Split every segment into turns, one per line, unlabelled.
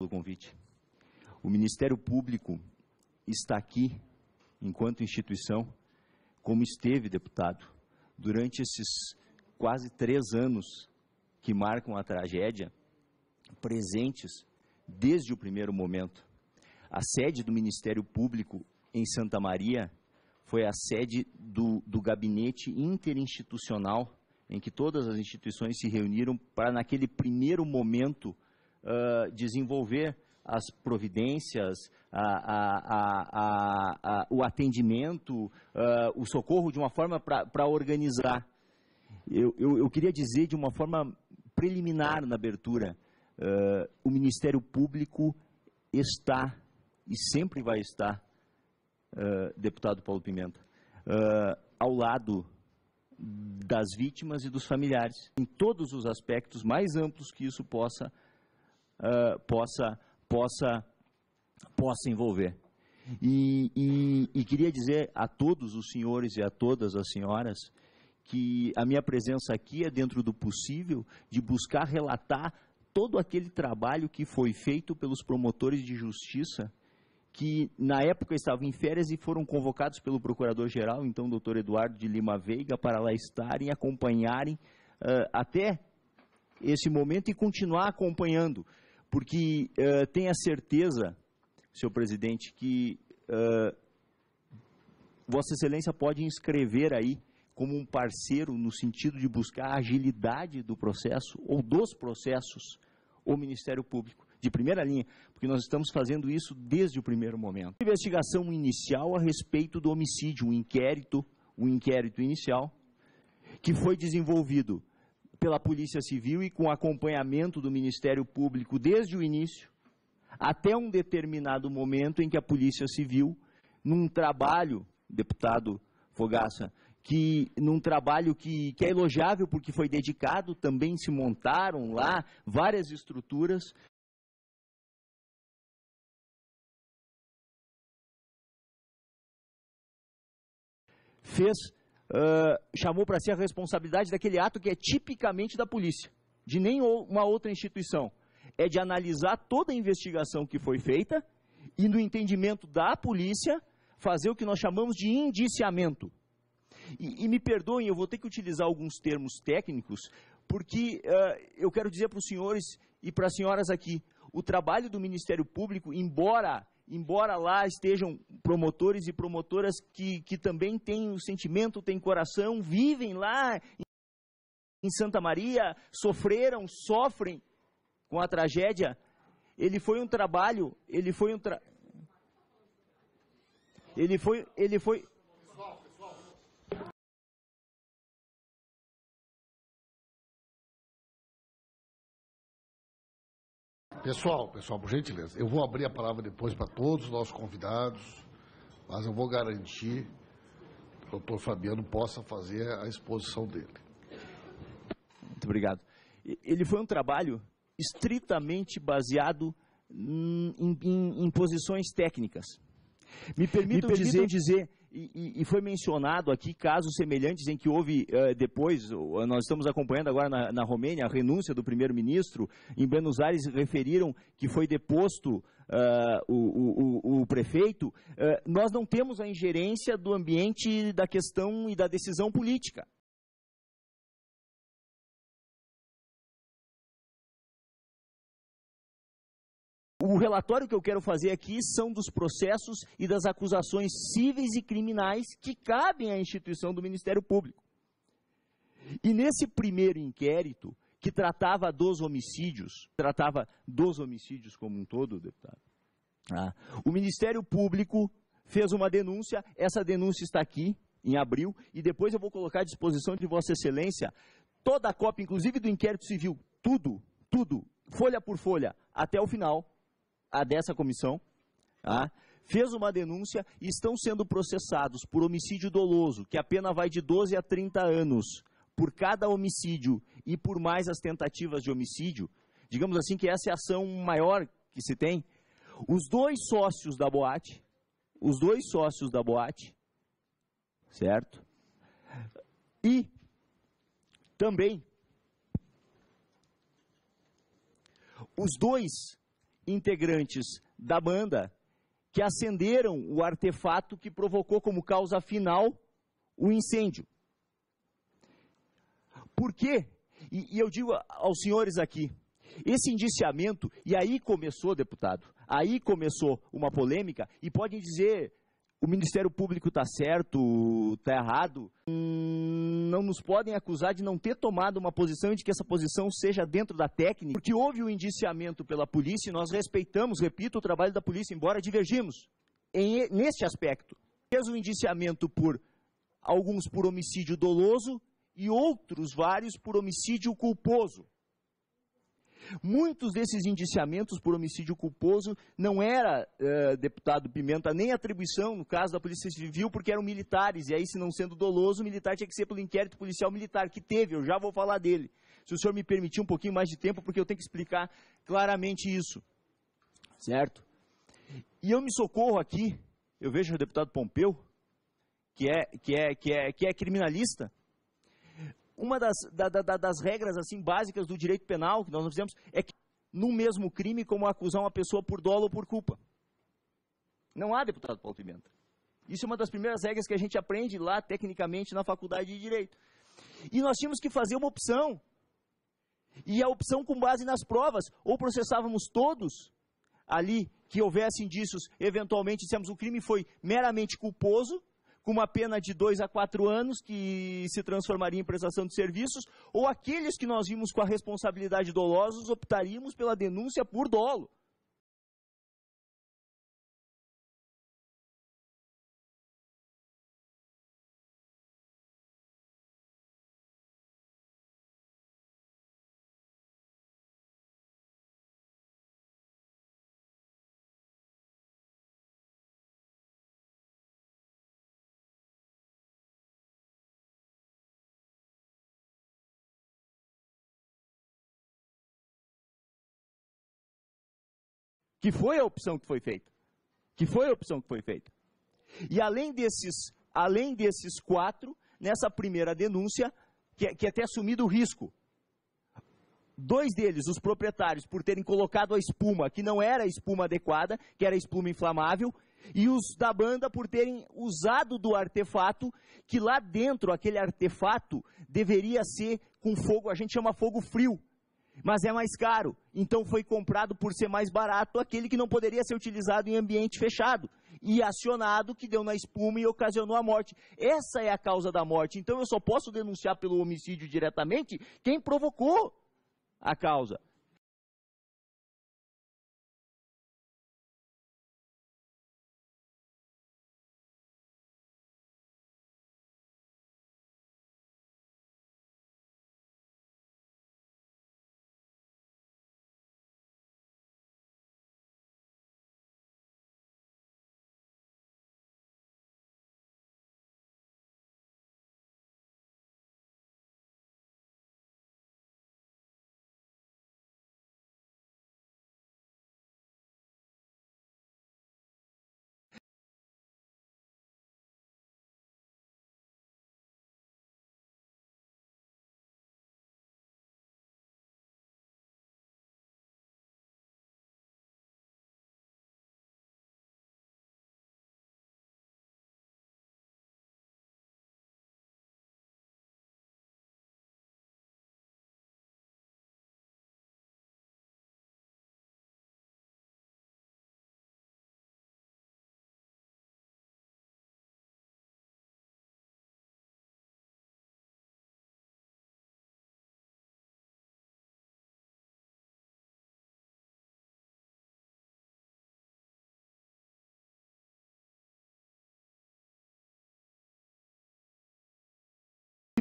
pelo convite. O Ministério Público está aqui, enquanto instituição, como esteve, deputado, durante esses quase 3 anos que marcam a tragédia, presentes desde o primeiro momento. A sede do Ministério Público em Santa Maria foi a sede do gabinete interinstitucional, em que todas as instituições se reuniram para, naquele primeiro momento, desenvolver as providências, o atendimento, o socorro de uma forma para organizar. Eu queria dizer de uma forma preliminar na abertura, o Ministério Público está e sempre vai estar, deputado Paulo Pimenta, ao lado das vítimas e dos familiares, em todos os aspectos mais amplos que isso possa envolver. E queria dizer a todos os senhores e a todas as senhoras que a minha presença aqui é dentro do possível de buscar relatar todo aquele trabalho que foi feito pelos promotores de justiça, que na época estavam em férias e foram convocados pelo Procurador-Geral, então Dr. Eduardo de Lima Veiga, para lá estarem, acompanharem até esse momento e continuar acompanhando. Porque tenha certeza, senhor presidente, que Vossa Excelência pode inscrever aí como um parceiro no sentido de buscar a agilidade do processo ou dos processos o Ministério Público, de primeira linha, porque nós estamos fazendo isso desde o primeiro momento. Investigação inicial a respeito do homicídio, um inquérito inicial, que foi desenvolvido pela Polícia Civil e com acompanhamento do Ministério Público desde o início, até um determinado momento em que a Polícia Civil, num trabalho, deputado Fogaça, num trabalho que é elogiável porque foi dedicado, também se montaram lá várias estruturas, chamou para si a responsabilidade daquele ato que é tipicamente da polícia, de nenhuma outra instituição. É de analisar toda a investigação que foi feita e, no entendimento da polícia, fazer o que nós chamamos de indiciamento. E me perdoem, eu vou ter que utilizar alguns termos técnicos, porque eu quero dizer para os senhores e para as senhoras aqui, o trabalho do Ministério Público, embora lá estejam promotores e promotoras que também têm o sentimento, têm coração, vivem lá em Santa Maria, sofrem com a tragédia, ele foi um trabalho,
Pessoal, por gentileza, eu vou abrir a palavra depois para todos os nossos convidados, mas eu vou garantir que o doutor Fabiano possa fazer a exposição dele.
Muito obrigado. Ele foi um trabalho estritamente baseado em posições técnicas. Me permitam dizer, e foi mencionado aqui casos semelhantes em que houve depois, nós estamos acompanhando agora na Romênia, a renúncia do primeiro-ministro, em Buenos Aires referiram que foi deposto o prefeito, nós não temos a ingerência do ambiente da questão e da decisão política. O relatório que eu quero fazer aqui são dos processos e das acusações cíveis e criminais que cabem à instituição do Ministério Público. E nesse primeiro inquérito, que tratava dos homicídios como um todo, deputado, o Ministério Público fez uma denúncia, essa denúncia está aqui, em abril, e depois eu vou colocar à disposição de Vossa Excelência toda a cópia, inclusive do inquérito civil, tudo, folha por folha, até o final, a dessa comissão, fez uma denúncia e estão sendo processados por homicídio doloso, que a pena vai de 12 a 30 anos, por cada homicídio e por mais as tentativas de homicídio, digamos assim que essa é a ação maior que se tem, os dois sócios da boate, certo? E também os dois integrantes da banda que acenderam o artefato que provocou como causa final o incêndio. Por quê? E eu digo aos senhores aqui, esse indiciamento, e aí começou, deputado, aí começou uma polêmica, e podem dizer, o Ministério Público está certo, está errado, não nos podem acusar de não ter tomado uma posição e de que essa posição seja dentro da técnica, porque houve um indiciamento pela polícia e nós respeitamos, repito, o trabalho da polícia, embora divergimos neste aspecto. Fez um indiciamento por alguns por homicídio doloso e outros vários por homicídio culposo. Muitos desses indiciamentos por homicídio culposo não era, deputado Pimenta, nem atribuição, no caso da Polícia Civil, porque eram militares, e aí, se não sendo doloso, o militar tinha que ser pelo inquérito policial militar, que teve, eu já vou falar dele. Se o senhor me permitir um pouquinho mais de tempo, porque eu tenho que explicar claramente isso, certo? E eu me socorro aqui, eu vejo o deputado Pompeu, que é criminalista. Uma das regras assim, básicas do direito penal que nós não fizemos é que no mesmo crime como acusar uma pessoa por dolo ou por culpa. Não há, deputado Paulo Pimenta. Isso é uma das primeiras regras que a gente aprende lá tecnicamente na faculdade de Direito. E nós tínhamos que fazer uma opção. E a opção com base nas provas. Ou processávamos todos ali que houvesse indícios, eventualmente dissemos o crime foi meramente culposo, com uma pena de 2 a 4 anos, que se transformaria em prestação de serviços, ou aqueles que nós vimos com a responsabilidade dolosos, optaríamos pela denúncia por dolo. Que foi a opção que foi feita. E além desses 4, nessa primeira denúncia, que é até assumido o risco. 2 deles, os proprietários, por terem colocado a espuma, que não era a espuma adequada, que era a espuma inflamável, e os da banda por terem usado do artefato, que lá dentro, aquele artefato, deveria ser com fogo, a gente chama fogo frio. Mas é mais caro, então foi comprado por ser mais barato aquele que não poderia ser utilizado em ambiente fechado e acionado, que deu na espuma e ocasionou a morte. Essa é a causa da morte, então eu só posso denunciar pelo homicídio diretamente quem provocou a causa.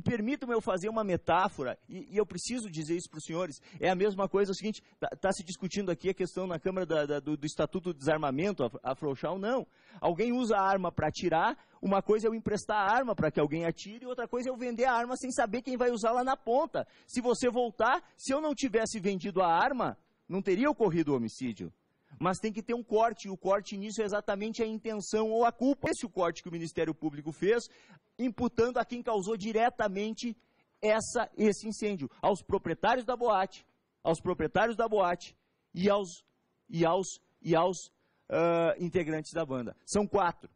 Permitam-me eu fazer uma metáfora, e eu preciso dizer isso para os senhores, é a mesma coisa, é o seguinte, está se discutindo aqui a questão na Câmara do Estatuto do Desarmamento, afrouxar ou não. Alguém usa a arma para atirar, uma coisa é eu emprestar a arma para que alguém atire, outra coisa é eu vender a arma sem saber quem vai usá-la na ponta. Se você voltar, se eu não tivesse vendido a arma, não teria ocorrido o homicídio. Mas tem que ter um corte, e o corte nisso é exatamente a intenção ou a culpa. Esse é o corte que o Ministério Público fez, imputando a quem causou diretamente esse incêndio, aos proprietários da boate e aos e aos integrantes da banda. São 4.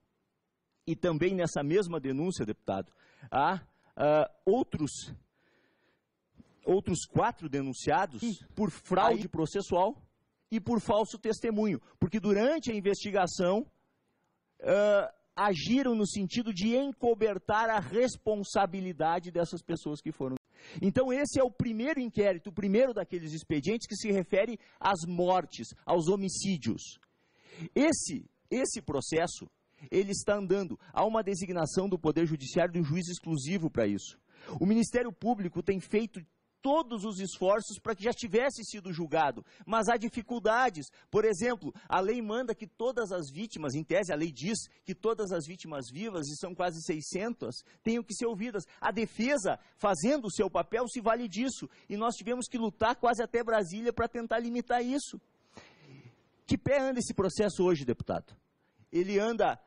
E também nessa mesma denúncia, deputado, há outros 4 denunciados por fraude processual e por falso testemunho, porque durante a investigação agiram no sentido de encobertar a responsabilidade dessas pessoas que foram. Então esse é o primeiro inquérito, o primeiro daqueles expedientes que se refere às mortes, aos homicídios. Esse processo, ele está andando. Há uma designação do Poder Judiciário de um juiz exclusivo para isso. O Ministério Público tem feito todos os esforços para que já tivesse sido julgado, mas há dificuldades. Por exemplo, a lei manda que todas as vítimas, em tese a lei diz que todas as vítimas vivas, e são quase 600, tenham que ser ouvidas. A defesa, fazendo o seu papel, se vale disso, e nós tivemos que lutar quase até Brasília para tentar limitar isso. Que pé anda esse processo hoje, deputado? Ele anda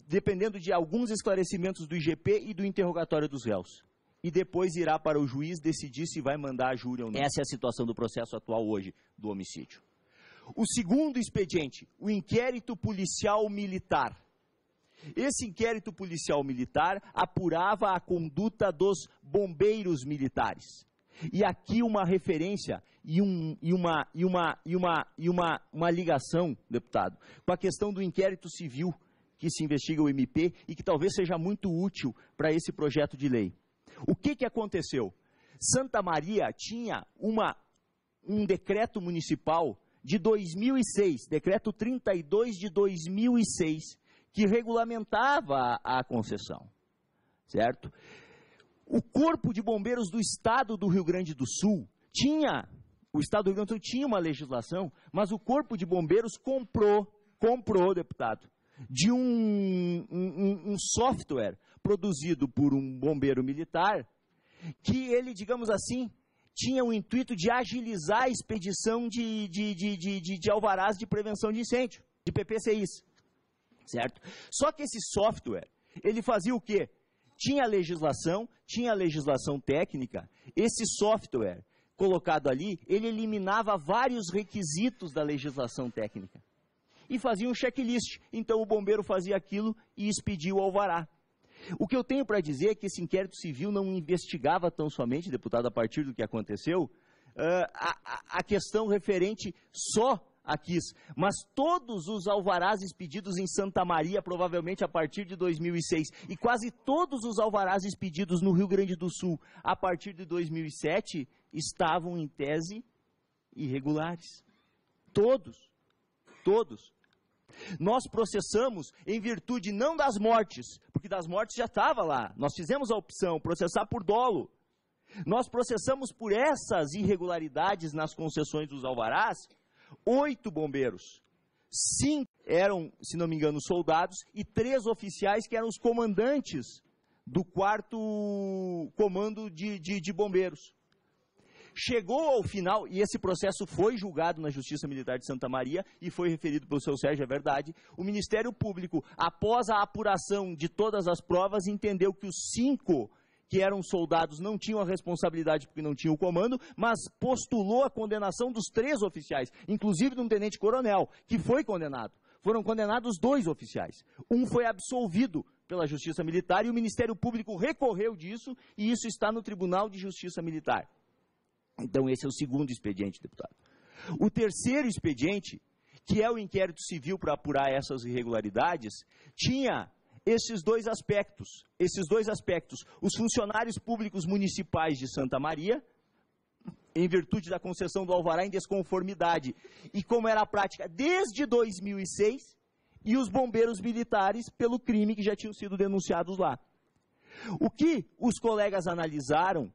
dependendo de alguns esclarecimentos do IGP e do interrogatório dos réus. E depois irá para o juiz decidir se vai mandar a júri ou não. Essa é a situação do processo atual hoje do homicídio. O segundo expediente, o inquérito policial militar. Esse inquérito policial militar apurava a conduta dos bombeiros militares. E aqui uma referência e uma ligação, deputado, com a questão do inquérito civil que se investiga o MP e que talvez seja muito útil para esse projeto de lei. O que aconteceu? Santa Maria tinha um decreto municipal de 2006, decreto 32 de 2006, que regulamentava a concessão, certo? O Corpo de Bombeiros do Estado do Rio Grande do Sul o Estado do Rio Grande do Sul tinha uma legislação, mas o Corpo de Bombeiros comprou, deputado, de um software produzido por um bombeiro militar, que ele, digamos assim, tinha o intuito de agilizar a expedição de alvarás de prevenção de incêndio, de PPCIs, certo? Só que esse software, ele fazia o quê? Tinha legislação técnica, esse software colocado ali, ele eliminava vários requisitos da legislação técnica e fazia um checklist. Então o bombeiro fazia aquilo e expedia o alvará. O que eu tenho para dizer é que esse inquérito civil não investigava tão somente, deputado, a partir do que aconteceu, a questão referente só a KIS, mas todos os alvarás expedidos em Santa Maria, provavelmente a partir de 2006, e quase todos os alvarás expedidos no Rio Grande do Sul a partir de 2007, estavam em tese irregulares. Todos. Nós processamos em virtude não das mortes, porque das mortes já estava lá, nós fizemos a opção, processar por dolo. Nós processamos por essas irregularidades nas concessões dos alvarás, 8 bombeiros. 5 eram, se não me engano, soldados, e 3 oficiais que eram os comandantes do 4º comando de bombeiros. Chegou ao final, e esse processo foi julgado na Justiça Militar de Santa Maria, e foi referido pelo seu Sérgio, é verdade, o Ministério Público, após a apuração de todas as provas, entendeu que os 5 que eram soldados não tinham a responsabilidade porque não tinham o comando, mas postulou a condenação dos 3 oficiais, inclusive de um tenente-coronel, que foi condenado. Foram condenados 2 oficiais. Um foi absolvido pela Justiça Militar e o Ministério Público recorreu disso, e isso está no Tribunal de Justiça Militar. Então esse é o segundo expediente, deputado. O terceiro expediente, que é o inquérito civil para apurar essas irregularidades, tinha esses dois aspectos. Os funcionários públicos municipais de Santa Maria, em virtude da concessão do alvará em desconformidade, e como era a prática desde 2006, e os bombeiros militares pelo crime que já tinham sido denunciados lá. O que os colegas analisaram,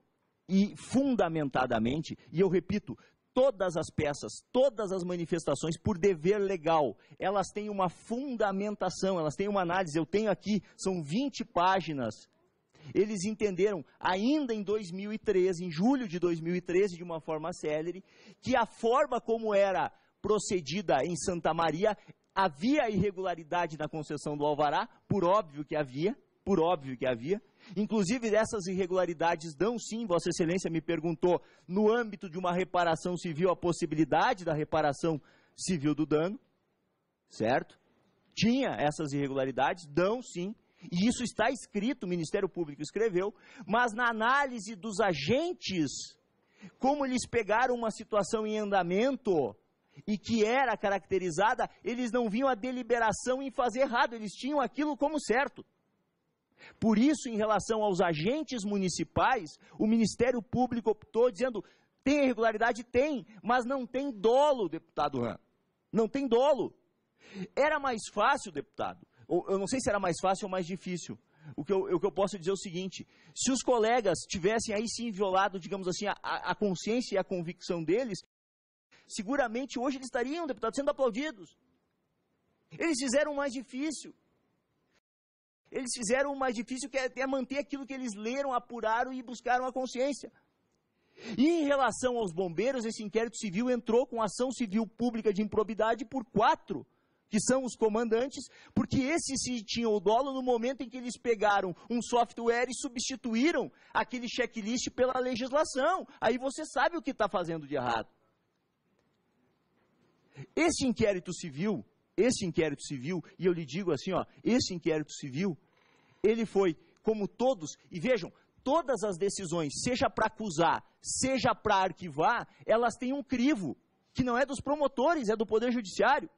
e fundamentadamente, e eu repito, todas as peças, todas as manifestações, por dever legal, elas têm uma fundamentação, elas têm uma análise. Eu tenho aqui, são 20 páginas. Eles entenderam, ainda em 2013, em julho de 2013, de uma forma célere, que a forma como era procedida em Santa Maria, havia irregularidade na concessão do alvará, por óbvio que havia. Inclusive, dessas irregularidades dão sim, Vossa Excelência me perguntou, no âmbito de uma reparação civil, a possibilidade da reparação civil do dano, certo? Tinha essas irregularidades, dão sim, e isso está escrito, o Ministério Público escreveu, mas na análise dos agentes, como eles pegaram uma situação em andamento e que era caracterizada, eles não viam a deliberação em fazer errado, eles tinham aquilo como certo. Por isso, em relação aos agentes municipais, o Ministério Público optou dizendo, tem irregularidade? Tem, mas não tem dolo, deputado Ram. Não tem dolo. Era mais fácil, deputado, eu não sei se era mais fácil ou mais difícil. O que eu posso dizer é o seguinte, se os colegas tivessem aí sim violado, digamos assim, a consciência e a convicção deles, seguramente hoje eles estariam, deputado, sendo aplaudidos. Eles fizeram o mais difícil. Eles fizeram o mais difícil, que é manter aquilo que eles leram, apuraram e buscaram a consciência. E em relação aos bombeiros, esse inquérito civil entrou com ação civil pública de improbidade por 4, que são os comandantes, porque esses sim tinham o dolo no momento em que eles pegaram um software e substituíram aquele checklist pela legislação. Aí você sabe o que está fazendo de errado. Esse inquérito civil, e eu lhe digo assim, ó, esse inquérito civil, ele foi, como todos, e vejam, todas as decisões, seja para acusar, seja para arquivar, elas têm um crivo, que não é dos promotores, é do Poder Judiciário.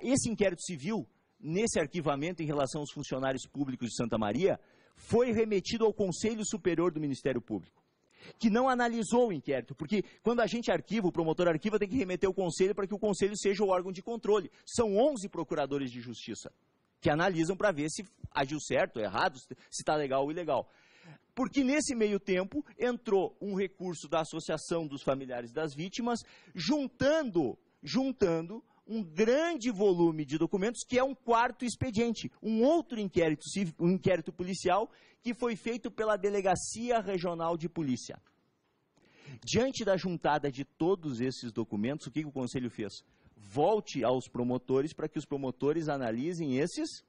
Esse inquérito civil, nesse arquivamento em relação aos funcionários públicos de Santa Maria, foi remetido ao Conselho Superior do Ministério Público, que não analisou o inquérito, porque quando a gente arquiva, o promotor arquiva, tem que remeter ao Conselho para que o Conselho seja o órgão de controle. São 11 procuradores de justiça que analisam para ver se agiu certo, errado, se está legal ou ilegal. Porque nesse meio tempo entrou um recurso da Associação dos Familiares das Vítimas, juntando um grande volume de documentos, que é um 4º expediente, um outro inquérito, um inquérito policial, que foi feito pela Delegacia Regional de Polícia. Diante da juntada de todos esses documentos, o que o Conselho fez? Volte aos promotores para que os promotores analisem esses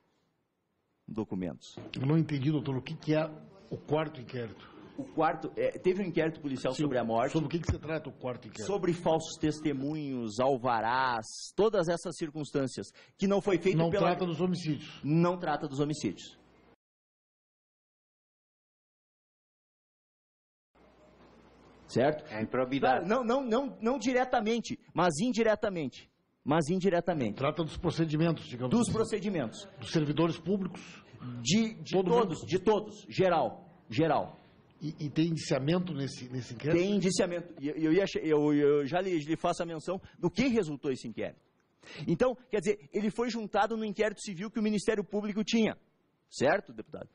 documentos.
Eu não entendi, doutor, o que é o 4º inquérito?
O 4º, teve um inquérito policial sobre a morte.
Sobre o que se trata o 4º inquérito?
Sobre falsos testemunhos, alvarás, todas essas circunstâncias, que não foi feito
Não trata dos homicídios.
Não trata dos homicídios. Certo?
É improbidade.
Não diretamente, mas indiretamente.
Trata dos procedimentos, digamos
Dos
assim.
procedimentos.
Dos servidores públicos?
De todos, geral.
E tem indiciamento nesse inquérito?
Tem indiciamento. Eu já lhe faço a menção do que resultou esse inquérito. Então, quer dizer, ele foi juntado no inquérito civil que o Ministério Público tinha. Certo, deputado?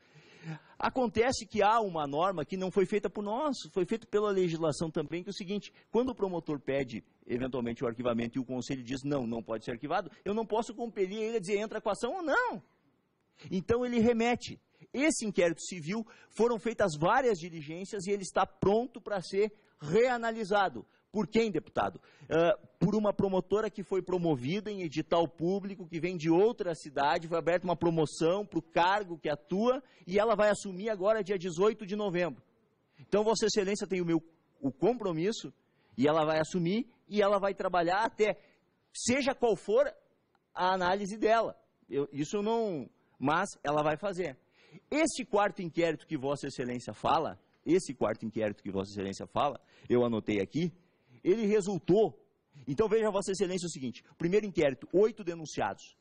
Acontece que há uma norma que não foi feita por nós, foi feita pela legislação também, que é o seguinte, quando o promotor pede, eventualmente, o arquivamento e o Conselho diz, não pode ser arquivado, eu não posso compelir ele a dizer, entra com a ação ou não. Então, ele remete. Esse inquérito civil, foram feitas várias diligências e ele está pronto para ser reanalisado. Por quem, deputado? Por uma promotora que foi promovida em edital público, que vem de outra cidade, foi aberta uma promoção para o cargo que atua, e ela vai assumir agora dia 18 de novembro. Então, Vossa Excelência tem o compromisso, e ela vai assumir, e ela vai trabalhar até, seja qual for a análise dela. Mas ela vai fazer. Esse 4º inquérito que Vossa Excelência fala, eu anotei aqui, ele resultou. Então veja, Vossa Excelência, o seguinte, primeiro inquérito, 8 denunciados,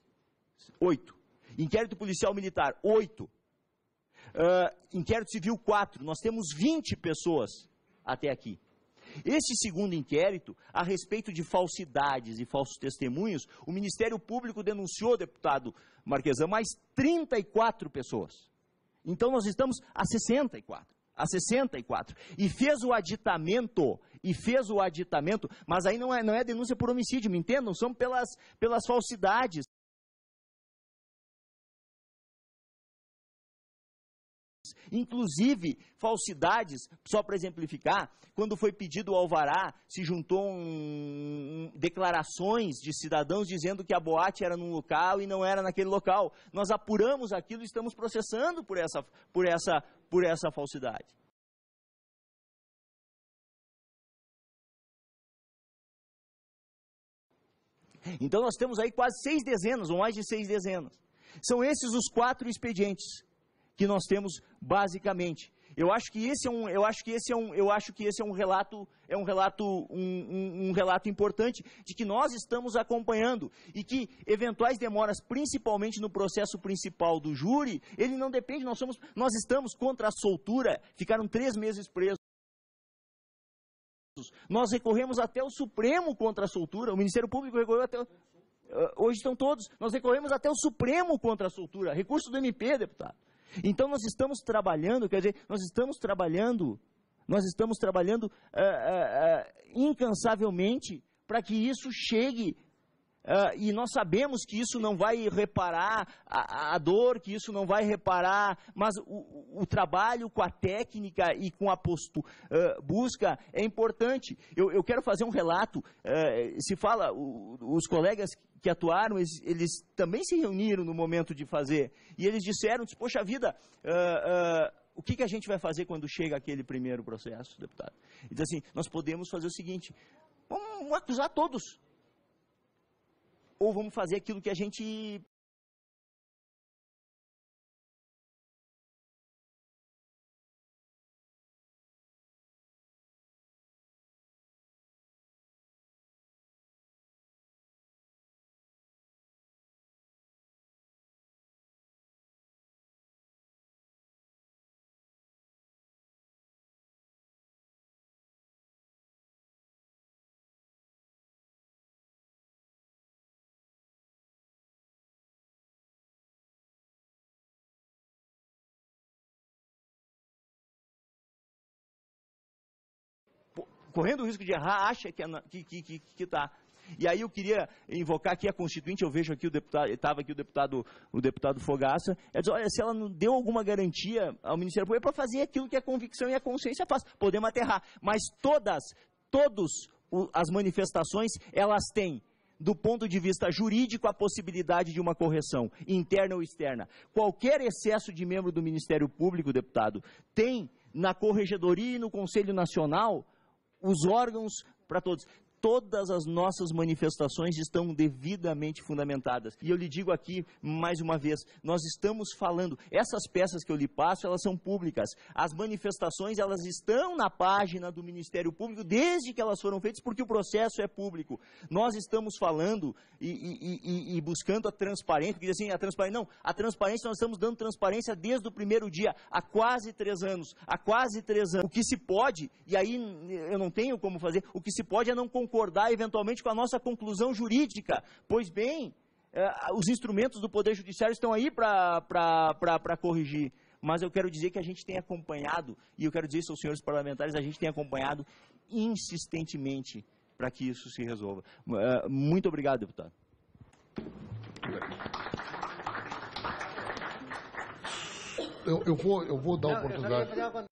8. Inquérito policial militar, 8. Inquérito civil, 4. Nós temos 20 pessoas até aqui. Esse segundo inquérito, a respeito de falsidades e falsos testemunhos, o Ministério Público denunciou, deputado Marquesan, mais 34 pessoas. Então nós estamos a 64. E fez o aditamento, mas aí não é denúncia por homicídio, me entendam? São pelas falsidades. Inclusive, falsidades, só para exemplificar, quando foi pedido o alvará, se juntou declarações de cidadãos dizendo que a boate era num local e não era naquele local. Nós apuramos aquilo e estamos processando por essa falsidade. Então nós temos aí quase 6 dezenas, ou mais de 6 dezenas. São esses os 4 expedientes que nós temos basicamente. Eu acho que esse é um relato importante de que nós estamos acompanhando e que eventuais demoras, principalmente no processo principal do júri, ele não depende. Nós estamos contra a soltura. Ficaram 3 meses presos. Nós recorremos até o Supremo contra a soltura. O Ministério Público recorreu até hoje estão todos. Nós recorremos até o Supremo contra a soltura. Recurso do MP, deputado. Então nós estamos trabalhando, nós estamos trabalhando incansavelmente para que isso chegue, e nós sabemos que isso não vai reparar a dor, que isso não vai reparar, mas o trabalho com a técnica e com a busca é importante. Eu quero fazer um relato, se fala, os colegas que atuaram, eles também se reuniram no momento de fazer, e eles disseram, poxa vida, o que a gente vai fazer quando chega aquele primeiro processo, deputado? E diz assim, nós podemos fazer o seguinte, vamos acusar todos, ou vamos fazer aquilo que a gente... correndo o risco de errar, acha que está. E aí eu queria invocar aqui a Constituinte, eu vejo aqui estava aqui o deputado Fogaça, diz, olha, se ela não deu alguma garantia ao Ministério Público, é para fazer aquilo que a convicção e a consciência faz. Podemos aterrar, mas todas as manifestações, elas têm, do ponto de vista jurídico, a possibilidade de uma correção, interna ou externa. Qualquer excesso de membro do Ministério Público, deputado, tem na Corregedoria e no Conselho Nacional os órgãos para todos. Todas as nossas manifestações estão devidamente fundamentadas. E eu lhe digo aqui, mais uma vez, nós estamos falando, essas peças que eu lhe passo, elas são públicas. As manifestações, elas estão na página do Ministério Público, desde que elas foram feitas, porque o processo é público. Nós estamos falando e buscando a transparência, porque assim, a transparência, nós estamos dando transparência desde o primeiro dia, há quase 3 anos. O que se pode, e aí eu não tenho como fazer, o que se pode é não concordar eventualmente com a nossa conclusão jurídica. Pois bem, os instrumentos do Poder Judiciário estão aí para corrigir. Mas eu quero dizer que a gente tem acompanhado, e eu quero dizer isso aos senhores parlamentares, a gente tem acompanhado insistentemente para que isso se resolva. Muito obrigado, deputado.
Eu vou dar a oportunidade.